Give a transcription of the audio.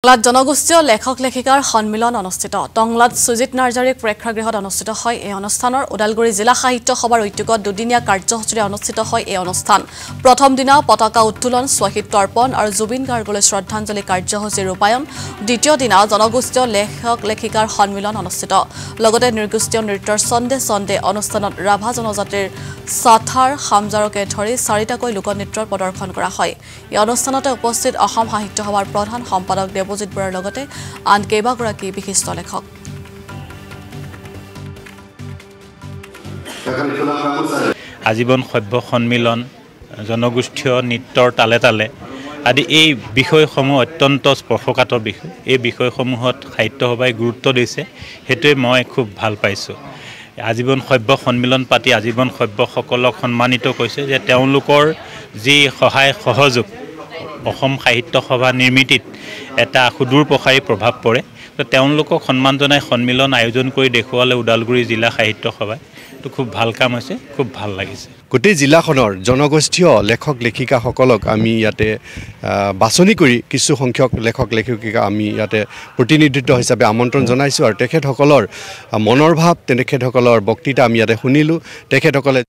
টংলাত জনগোষ্ঠীয় লেখক লেখিকাৰ সন্মিলন অনুষ্ঠিত টংলাত সুজিত নাৰ্জাৰীক প্ৰেক্ষাগৃহত অনুষ্ঠিত হয় এই অনুষ্ঠানৰ ওদালগুৰি জিলা সাহিত্য সভাৰ উদ্যোগত দুদিনীয়া কাৰ্যসূচীৰে অনুষ্ঠিত হয় এই অনুষ্ঠান প্ৰথম দিনা পতাকা উত্তোলন স্বাহিত তৰ্পণ আৰু জুবিন গাৰ্গলৈ শ্ৰদ্ধাঞ্জলি কাৰ্যসূচী ৰূপায়ণ দ্বিতীয় দিনা জনগোষ্ঠীয় লেখক লেখিকাৰ সন্মিলন অনুষ্ঠিত লগতে নিৰ্গোষ্ঠীয় নৃত্যৰ সন্দে অনুষ্ঠানত ৰাভা জনজাতিৰ সাথাৰ হামজাৰকে ধৰি চাৰিটাকৈ লোকনৃত্যৰ প্ৰদৰ্শন কৰা হয় এই অনুষ্ঠানতে উপস্থিত অসম সাহিত্য সভাৰ প্ৰধান সম্পাদক দেৱজিৎ বৰাৰ লগতে আন কেইবাগৰাকী বিশিষ্ট লেখক আজীৱন সভ্য সন্মিলন জনগোষ্ঠীয় নৃত্যৰ তালে তালে আদি এই বিষয়সমূহ অত্যন্ত স্পৰ্শকাতৰ বিষয় এই বিষয়সমূহত সাহিত্য সভাই গুৰুত্ব দিছে হেতুৱে মই খুব ভাল পাইছোঁ আজীৱন সভ্য সন্মিলন পাতি আজীৱন সভ্যসকলক সন্মানিত কৰিছে যে তেওঁলোকৰ যি সহায় সহযোগ অসম সাহিত্য সভা নিৰ্মিতিত এটা সুদূৰ প্ৰসাৰী প্ৰভাৱ পৰে তো তেওঁলোকক সন্মান জনাই সন্মিলন আয়োজন কৰি দেখুৱালে ওদালগুৰি জিলা সাহিত্য সভাই তো খুব ভাল কাম হৈছে খুব ভাল লাগিছে গোটেই জিলাখনৰ জনগোষ্ঠীয় লেখক লেখিকাসকলক আমি ইয়াতে বাছনি কৰি কিছু সংখ্যক লেখক লেখিকা আমি ইয়াতে প্ৰতিনিধিত্ব হিচাপে আমন্ত্ৰণ জনাইছোঁ আৰু তেখেতসকলৰ মনৰ ভাৱ তেখেতসকলৰ বক্তৃতা আমি ইয়াতে শুনিলোঁ তেখেতসকলে